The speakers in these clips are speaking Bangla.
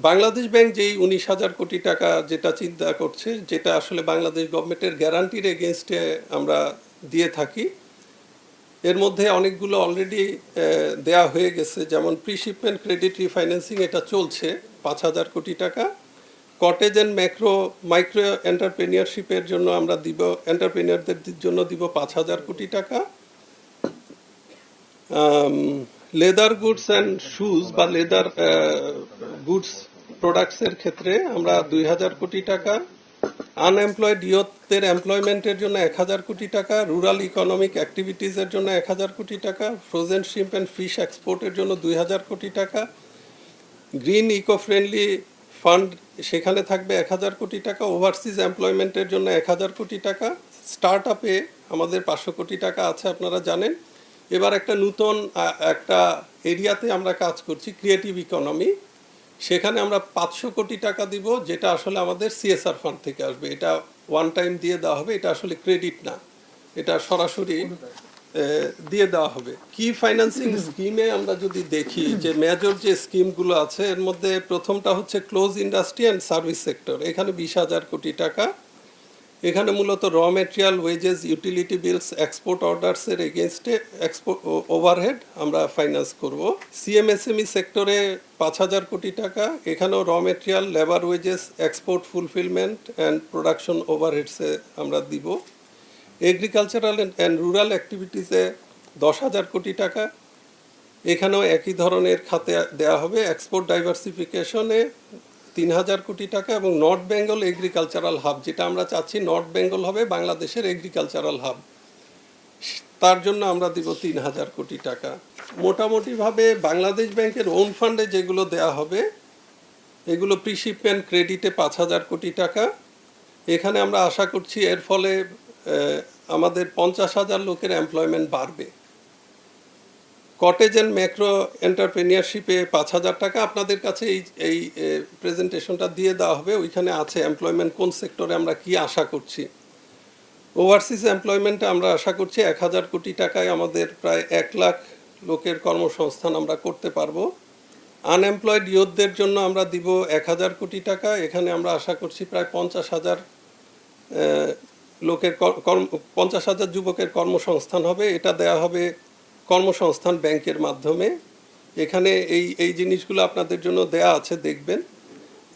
বাংলাদেশ ব্যাংক যেই 19,000 কোটি টাকা যেটা চিন্তা করছে, যেটা আসলে বাংলাদেশ গভর্নমেন্টের গ্যারান্টির এগেনস্টে আমরা দিয়ে থাকি, এর মধ্যে অনেকগুলো অলরেডি দেয়া হয়ে গেছে। যেমন প্রি শিপমেন্ট ক্রেডিট রিফাইন্যান্সিং, এটা চলছে 5,000 কোটি টাকা। কটেজ অ্যান্ড মাইক্রো এন্টারপ্রেনিয়রশিপের জন্য আমরা দিব, এন্টারপ্রেনিয়রদের জন্য দিব 5,000 কোটি টাকা। লেদার গুডস অ্যান্ড শুজ বা লেদার গুডস প্রোডাক্টসের ক্ষেত্রে আমরা 2,000 কোটি টাকা। আনএমপ্লয়েড ইয়ুথদের এমপ্লয়মেন্টের জন্য 1,000 কোটি টাকা। রুরাল ইকোনমিক অ্যাক্টিভিটিসের জন্য 1,000 কোটি টাকা। ফ্রোজেন শ্রিম্প অ্যান্ড ফিশ এক্সপোর্টের জন্য 2,000 কোটি টাকা। গ্রিন ইকো ফ্রেন্ডলি ফান্ড, সেখানে থাকবে 1,000 কোটি টাকা। ওভারসিজ এমপ্লয়মেন্টের জন্য 1,000 কোটি টাকা। স্টার্ট আপে আমাদের 500 কোটি টাকা আছে, আপনারা জানেন। এবার একটা নতুন একটা এরিয়াতে আমরা কাজ করছি, ক্রিয়েটিভ ইকোনমি। সেখানে আমরা 500 কোটি টাকা দিব, যেটা আসলে আমাদের সিএসআর ফান্ড থেকে আসবে। এটা ওয়ান টাইম দিয়ে দেওয়া হবে, এটা আসলে ক্রেডিট না, এটা সরাসরি দিয়ে দেওয়া হবে। কি ফাইন্যান্সিং স্কিমে আমরা যদি দেখি যে মেজর যে স্কিমগুলো আছে, এর মধ্যে প্রথমটা হচ্ছে close industry and service sector, এখানে 20,000 কোটি টাকা। এখানে মূলত raw material, wages, utility bills, export অর্ডার্সের এগেনস্টে এক্সপোর্ট ওভারহেড আমরা ফাইন্যান্স করব। সিএমএসএমই সেক্টরে 5,000 কোটি টাকা, এখানেও raw material, labour wages, export fulfilment and production ওভারহেডসে আমরা দিব। এগ্রিকালচারাল অ্যান্ড রুরাল অ্যাক্টিভিটিসে 10,000 কোটি টাকা, এখানেও একই ধরনের খাতে দেওয়া হবে। এক্সপোর্ট ডাইভার্সিফিকেশনে 3,000 কোটি টাকা এবং নর্থ বেঙ্গল এগ্রিকালচারাল হাব, যেটা আমরা চাচ্ছি নর্থ বেঙ্গল হবে বাংলাদেশের এগ্রিকালচারাল হাব, তার জন্য আমরা দিব 3,000 কোটি টাকা। মোটামুটিভাবে বাংলাদেশ ব্যাংকের ওন ফান্ডে যেগুলো দেয়া হবে, এগুলো প্রি শিপমেন্ট ক্রেডিটে 5,000 কোটি টাকা। এখানে আমরা আশা করছি এর ফলে আমাদের 50,000 লোকের এমপ্লয়মেন্ট বাড়বে। কটেজ অ্যান্ড ম্যাক্রো এন্টারপ্রেনিয়রশিপে 5,000 টাকা, আপনাদের কাছে এই প্রেজেন্টেশনটা দিয়ে দেওয়া হবে, ওইখানে আছে এমপ্লয়মেন্ট কোন সেক্টরে আমরা কি আশা করছি। ওভারসিজ এমপ্লয়মেন্টে আমরা আশা করছি 1,000 কোটি টাকায় আমাদের প্রায় 1 লাখ লোকের কর্মসংস্থান আমরা করতে পারবো। আনএমপ্লয়েড ইয়ুথদের জন্য আমরা দিব 1,000 কোটি টাকা, এখানে আমরা আশা করছি প্রায় 50,000 লোকের 50,000 যুবকের কর্মসংস্থান হবে। এটা দেয়া হবে কর্মসংস্থান ব্যাংকের মাধ্যমে। এখানে এই জিনিসগুলো আপনাদের জন্য দেয়া আছে, দেখবেন।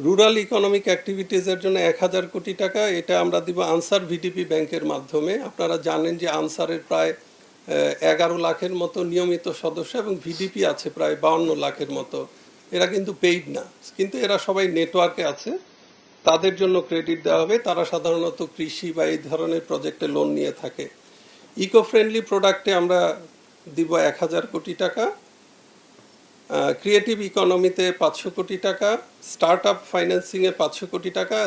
রুরাল ইকোনমিক অ্যাক্টিভিটিসের জন্য 1,000 কোটি টাকা, এটা আমরা দিব আনসার ভিডিপি ব্যাংকের মাধ্যমে। আপনারা জানেন যে আনসারের প্রায় 11 লাখের মতো নিয়মিত সদস্য এবং ভিডিপি আছে প্রায় 52 লাখের মতো। এরা কিন্তু পেইড না, কিন্তু এরা সবাই নেটওয়ার্কে আছে, তাদের জন্য ক্রেডিট দেওয়া হবে। তারা সাধারণত কৃষি বা এই ধরনের প্রজেক্টে লোন নিয়ে থাকে। ইকো ফ্রেন্ডলি প্রোডাক্টে আমরা দিব 1,000 কোটি টাকা। ক্রিয়েটিভ ইকোনমিতে 500 কোটি টাকা। স্টার্ট আপ ফাইন্যান্সিংয়ে 500 কোটি টাকা।